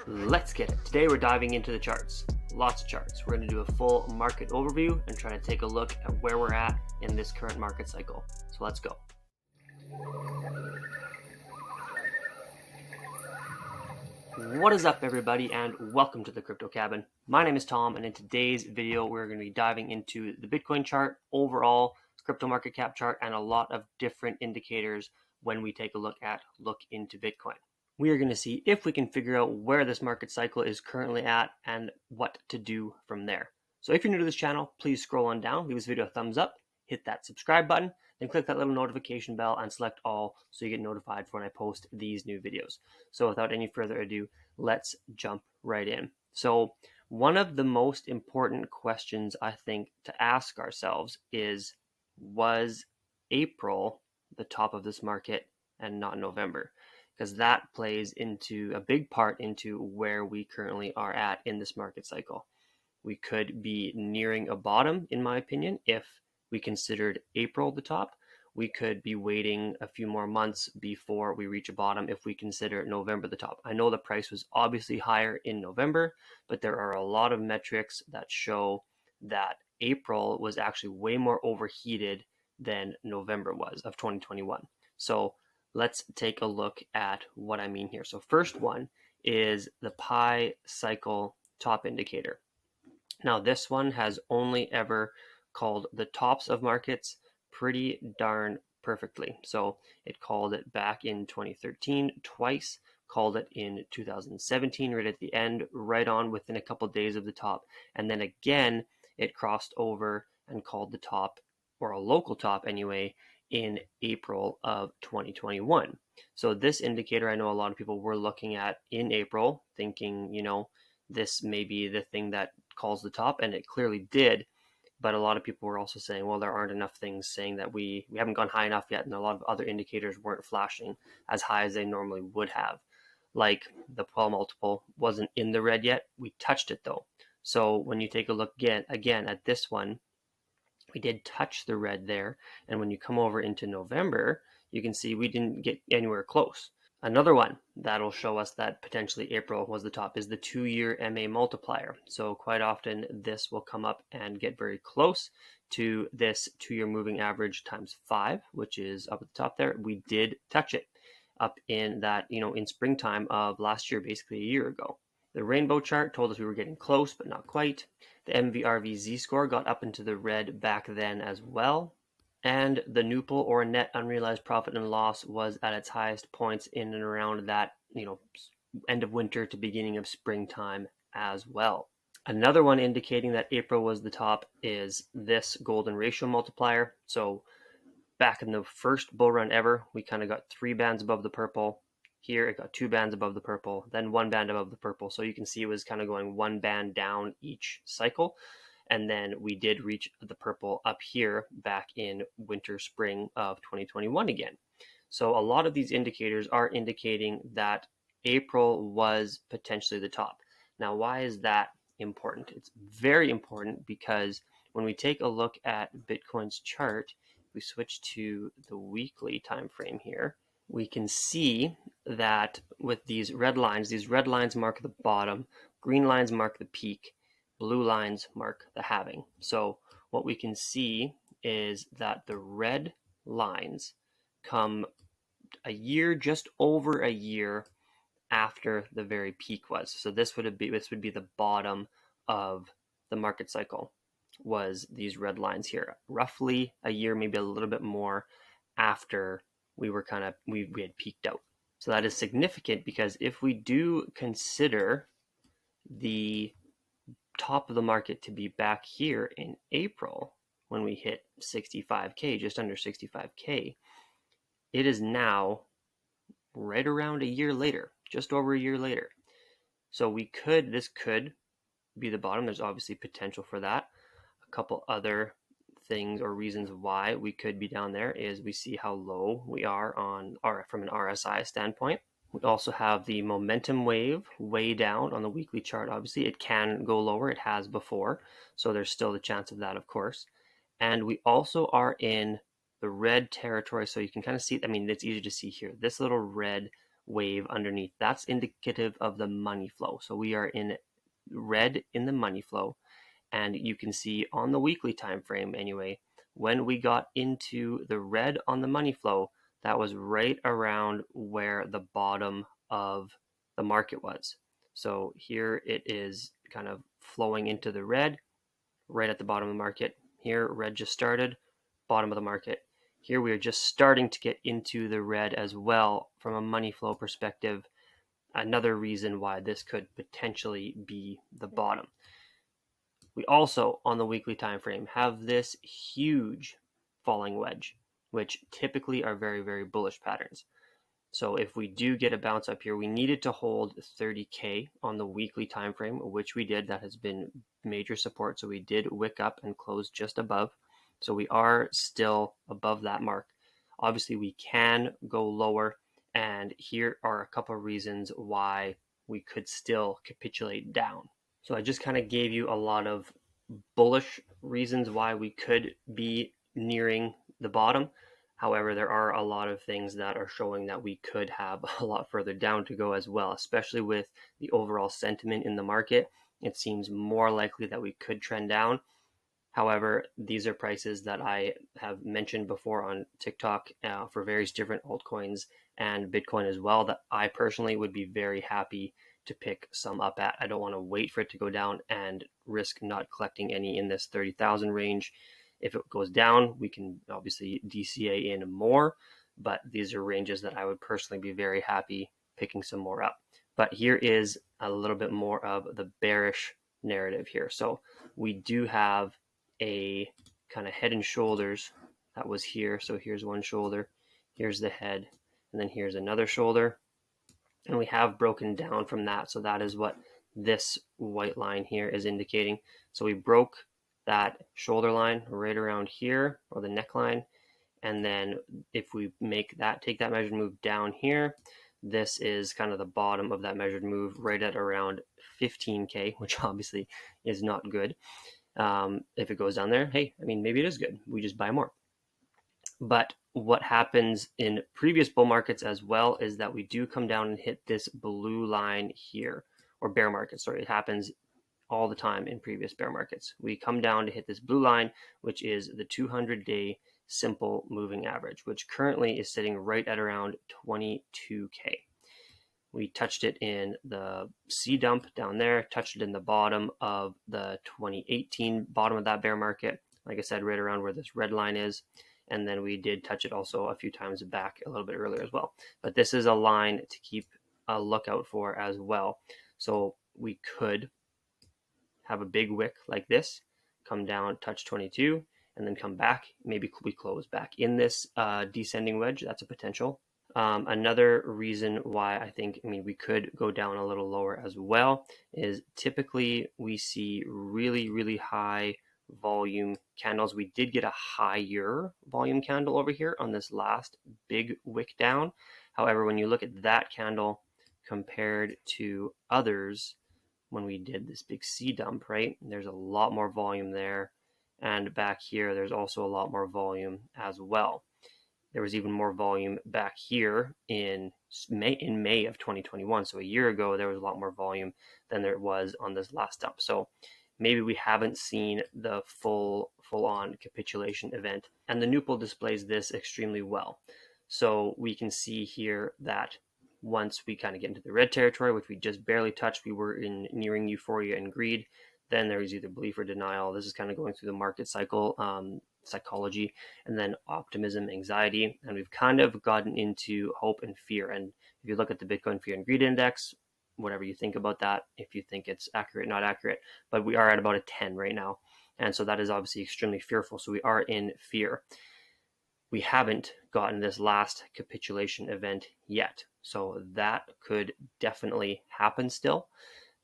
Let's get it. Today we're diving into the charts. Lots of charts. We're going to do a full market overview and try to take a look at where we're at in this current market cycle. So let's go. What is up, everybody, and welcome to the Crypto Cabin. My name is Tom, and in today's video we're going to be diving into the Bitcoin chart, overall crypto market cap chart, and a lot of different indicators when we take a look into Bitcoin. We are going to see if we can figure out where this market cycle is currently at and what to do from there. So if you're new to this channel, please scroll on down, leave this video a thumbs up, hit that subscribe button, then click that little notification bell and select all so you get notified for when I post these new videos. So without any further ado, let's jump right in. So one of the most important questions I think to ask ourselves is, was April the top of this market and not November? Because that plays into a big part into where we currently are at in this market cycle. We could be nearing a bottom, in my opinion, if we considered April the top. We could be waiting a few more months before we reach a bottom if we consider November the top. I know the price was obviously higher in November, but there are a lot of metrics that show that April was actually way more overheated than November was of 2021. So let's take a look at what I mean here. So first one is the pi cycle top indicator. Now this one has only ever called the tops of markets pretty darn perfectly. So it called it back in 2013 twice, called it in 2017 right at the end, right on within a couple of days of the top, and then again it crossed over and called the top, or a local top anyway, in April of 2021. So this indicator, I know a lot of people were looking at in April thinking, this may be the thing that calls the top, and it clearly did. But a lot of people were also saying, well, there aren't enough things saying that we haven't gone high enough yet, and a lot of other indicators weren't flashing as high as they normally would have. Like the Pull multiple wasn't in the red yet. We touched it though. So when you take a look again at this one, we did touch the red there, and when you come over into November, you can see we didn't get anywhere close. Another one that'll show us that potentially April was the top is the 2-year MA multiplier. So quite often this will come up and get very close to this 2-year moving average times 5, which is up at the top there. We did touch it up in that, in springtime of last year, basically a year ago. The rainbow chart told us we were getting close, but not quite. The MVRV Z-score got up into the red back then as well. And the NUPL, or net unrealized profit and loss, was at its highest points in and around that, end of winter to beginning of springtime as well. Another one indicating that April was the top is this golden ratio multiplier. So back in the first bull run ever, we kind of got 3 bands above the purple. Here it got 2 bands above the purple, then 1 band above the purple. So you can see it was kind of going 1 band down each cycle. And then we did reach the purple up here back in winter, spring of 2021 again. So a lot of these indicators are indicating that April was potentially the top. Now, why is that important? It's very important because when we take a look at Bitcoin's chart, we switch to the weekly time frame here, we can see that with these red lines mark the bottom, green lines mark the peak, blue lines mark the halving. So what we can see is that the red lines come a year, just over a year after the very peak was. So this would be the bottom of the market cycle, was these red lines here, roughly a year, maybe a little bit more after we had peaked out. So that is significant because if we do consider the top of the market to be back here in April when we hit 65K, just under 65K, it is now right around a year later, just over a year later. So this could be the bottom. There's obviously potential for that. A couple other things or reasons why we could be down there is we see how low we are from an RSI standpoint. We also have the momentum wave way down on the weekly chart. Obviously, it can go lower. It has before. So there's still the chance of that, of course. And we also are in the red territory. So you can kind of see, it's easy to see here. This little red wave underneath. That's indicative of the money flow. So we are in red in the money flow, and you can see on the weekly time frame anyway, when we got into the red on the money flow, that was right around where the bottom of the market was. So here it is kind of flowing into the red right at the bottom of the market. Here red just started, bottom of the market. Here we are just starting to get into the red as well from a money flow perspective. Another reason why this could potentially be the bottom. We also, on the weekly time frame, have this huge falling wedge, which typically are very, very bullish patterns. So if we do get a bounce up here, we needed to hold 30K on the weekly time frame, which we did. That has been major support. So we did wick up and close just above. So we are still above that mark. Obviously, we can go lower. And here are a couple of reasons why we could still capitulate down. So I just kind of gave you a lot of bullish reasons why we could be nearing the bottom. However, there are a lot of things that are showing that we could have a lot further down to go as well, especially with the overall sentiment in the market. It seems more likely that we could trend down. However, these are prices that I have mentioned before on TikTok for various different altcoins and Bitcoin as well, that I personally would be very happy to pick some up at. I don't want to wait for it to go down and risk not collecting any in this 30,000 range. If it goes down, we can obviously DCA in more, but these are ranges that I would personally be very happy picking some more up. But here is a little bit more of the bearish narrative here. So we do have a kind of head and shoulders that was here. So here's one shoulder, here's the head, and then here's another shoulder. And we have broken down from that. So that is what this white line here is indicating. So we broke that shoulder line right around here, or the neckline. And then if we make that, take that measured move down here, this is kind of the bottom of that measured move right at around 15K, which obviously is not good. If it goes down there, hey, I mean, maybe it is good. We just buy more. But what happens in previous bull markets as well is that we do come down and hit this blue line here, or bear market, sorry. It happens all the time in previous bear markets. We come down to hit this blue line, which is the 200-day simple moving average, which currently is sitting right at around 22K. We touched it in the C dump down there, touched it in the bottom of the 2018 bottom of that bear market. Like I said, right around where this red line is. And then we did touch it also a few times back a little bit earlier as well. But this is a line to keep a lookout for as well. So we could have a big wick like this, come down, touch 22, and then come back. Maybe we close back in this descending wedge. That's a potential. Another reason why I think, we could go down a little lower as well is typically we see really, really high volume candles. We did get a higher volume candle over here on this last big wick down. However, when you look at that candle compared to others, when we did this big C dump, right, there's a lot more volume there. And back here, there's also a lot more volume as well. There was even more volume back here in May of 2021. So a year ago, there was a lot more volume than there was on this last dump. So maybe we haven't seen the full-on capitulation event. And the Nupal displays this extremely well. So we can see here that once we kind of get into the red territory, which we just barely touched, we were in nearing euphoria and greed. Then there is either belief or denial. This is kind of going through the market cycle, psychology, and then optimism, anxiety. And we've kind of gotten into hope and fear. And if you look at the Bitcoin Fear and Greed Index, whatever you think about that, if you think it's accurate, not accurate, but we are at about a 10 right now. And so that is obviously extremely fearful. So we are in fear. We haven't gotten this last capitulation event yet. So that could definitely happen still.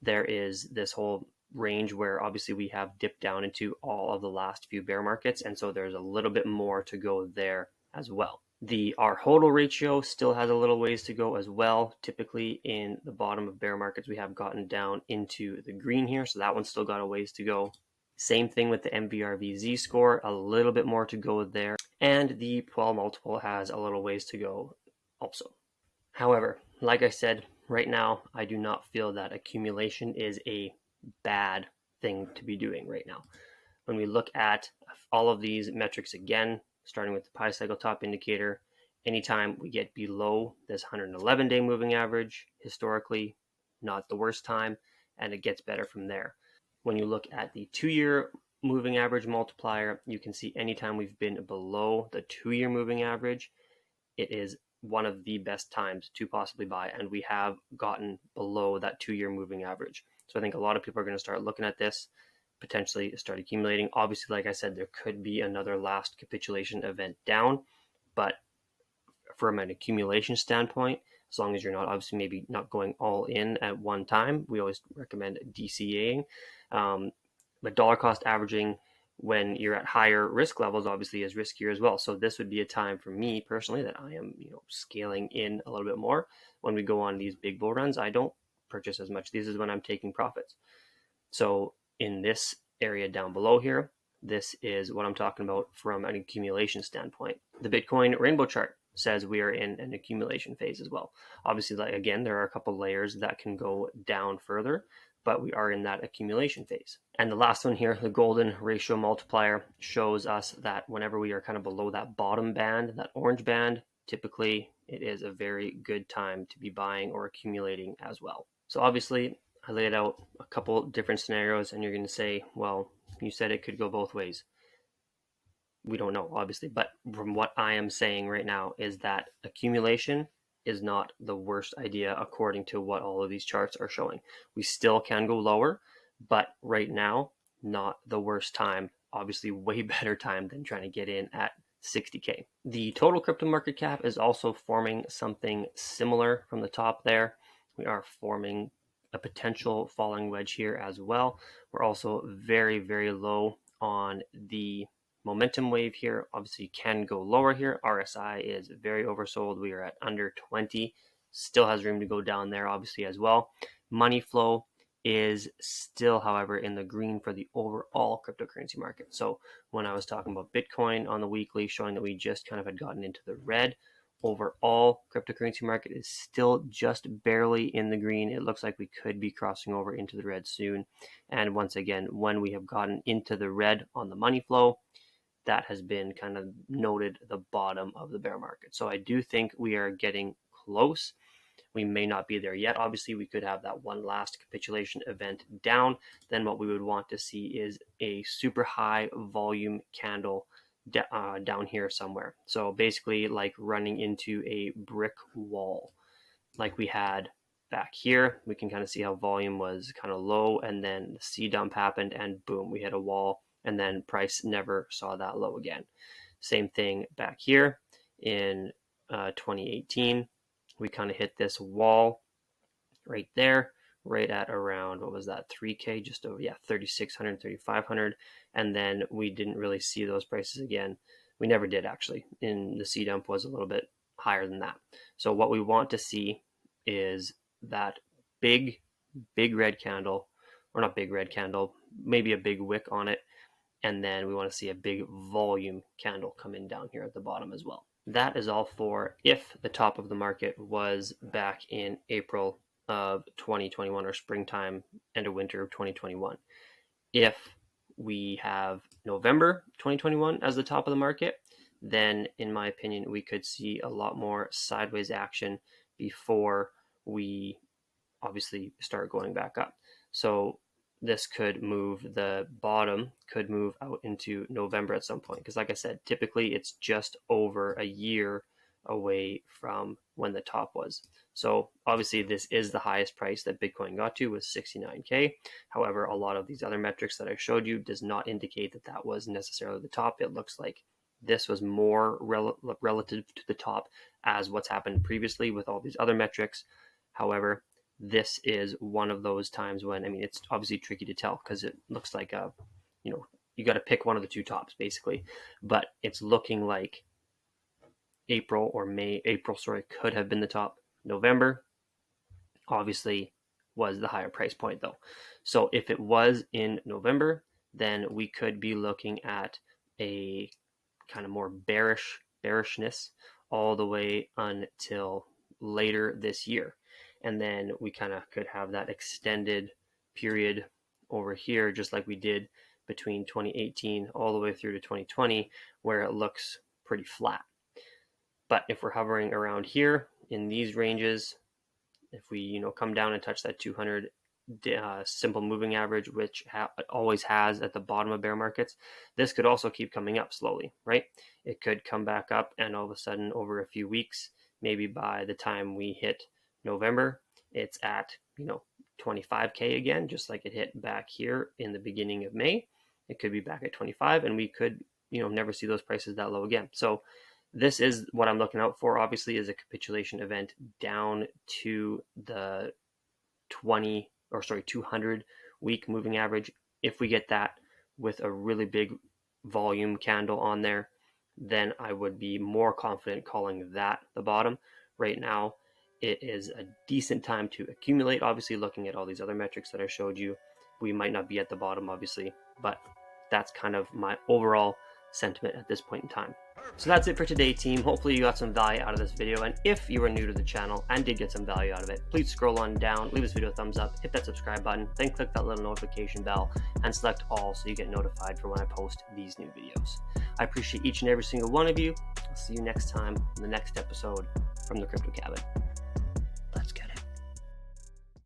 There is this whole range where obviously we have dipped down into all of the last few bear markets. And so there's a little bit more to go there as well. Our hodl ratio still has a little ways to go as well. Typically in the bottom of bear markets, we have gotten down into the green here. So that one's still got a ways to go. Same thing with the MVRVZ score, a little bit more to go there. And the Puel multiple has a little ways to go also. However, like I said, right now, I do not feel that accumulation is a bad thing to be doing right now. When we look at all of these metrics again, starting with the pi cycle top indicator, anytime we get below this 111-day moving average, historically, not the worst time, and it gets better from there. When you look at the 2-year moving average multiplier, you can see anytime we've been below the 2-year moving average, it is one of the best times to possibly buy, and we have gotten below that 2-year moving average. So I think a lot of people are going to start looking at this, potentially start accumulating. Obviously, like I said, there could be another last capitulation event down, but from an accumulation standpoint, as long as you're not obviously maybe not going all in at one time, we always recommend DCAing. But dollar cost averaging when you're at higher risk levels obviously is riskier as well. So this would be a time for me personally that I am, scaling in a little bit more. When we go on these big bull runs, I don't purchase as much. This is when I'm taking profits. So in this area down below here, this is what I'm talking about from an accumulation standpoint. The Bitcoin rainbow chart says we are in an accumulation phase as well. Obviously, like again, there are a couple layers that can go down further, but we are in that accumulation phase. And the last one here, the golden ratio multiplier, shows us that whenever we are kind of below that bottom band, that orange band, typically it is a very good time to be buying or accumulating as well. So obviously, I laid out a couple different scenarios, and you're going to say, well, you said it could go both ways. We don't know, obviously, but from what I am saying right now is that accumulation is not the worst idea according to what all of these charts are showing. We still can go lower, but right now, not the worst time. Obviously, way better time than trying to get in at 60K. The total crypto market cap is also forming something similar from the top there. We are forming a potential falling wedge here as well. We're also very, very low on the momentum wave here. Obviously can go lower here. RSI is very oversold. We are at under 20. Still has room to go down there obviously as well. Money flow is still, however, in the green for the overall cryptocurrency market. So when I was talking about Bitcoin on the weekly, showing that we just kind of had gotten into the red, overall cryptocurrency market is still just barely in the green. It looks like we could be crossing over into the red soon. And once again, when we have gotten into the red on the money flow, that has been kind of noted the bottom of the bear market. So I do think we are getting close. We may not be there yet. Obviously, we could have that one last capitulation event down. Then what we would want to see is a super high volume candle down here somewhere. So basically like running into a brick wall like we had back here. We can kind of see how volume was kind of low, and then the C dump happened and boom, we hit a wall, and then price never saw that low again. Same thing back here in 2018. We kind of hit this wall right there, right at around, what was that, 3K, just over, 3,600, 3,500. And then we didn't really see those prices again. We never did actually. And the C dump was a little bit higher than that. So what we want to see is that big red candle, or not big red candle, maybe a big wick on it. And then we want to see a big volume candle come in down here at the bottom as well. That is all for if the top of the market was back in April of 2021 or springtime, end of winter of 2021. If we have November 2021 as the top of the market, then in my opinion, we could see a lot more sideways action before we obviously start going back up. So this could move, the bottom could move out into November at some point. Because like I said, typically it's just over a year away from when the top was. So obviously this is the highest price that Bitcoin got to, was 69K. However, a lot of these other metrics that I showed you does not indicate that that was necessarily the top. It looks like this was more relative to the top as what's happened previously with all these other metrics. However, this is one of those times when, I mean, it's obviously tricky to tell because it looks like you got to pick one of the two tops basically, but it's looking like April could have been the top. November obviously was the higher price point though. So if it was in November, then we could be looking at a kind of more bearishness all the way until later this year. And then we kind of could have that extended period over here, just like we did between 2018 all the way through to 2020, where it looks pretty flat. But if we're hovering around here in these ranges, if we come down and touch that 200 simple moving average, which it always has at the bottom of bear markets, this could also keep coming up slowly, right? It could come back up, and all of a sudden over a few weeks, maybe by the time we hit November, it's at 25k again, just like it hit back here in the beginning of May. It could be back at 25, and we could never see those prices that low again. So this is what I'm looking out for, obviously, is a capitulation event down to the 200 week moving average. If we get that with a really big volume candle on there, then I would be more confident calling that the bottom. Right now, it is a decent time to accumulate. Obviously, looking at all these other metrics that I showed you, we might not be at the bottom, obviously, but that's kind of my overall sentiment at this point in time. So that's it for today, team. Hopefully you got some value out of this video, and if you are new to the channel and did get some value out of it, please scroll on down, leave this video a thumbs up, hit that subscribe button, then click that little notification bell and select all so you get notified for when I post these new videos. I appreciate each and every single one of you. I'll see you next time in the next episode from the Crypto Cabin.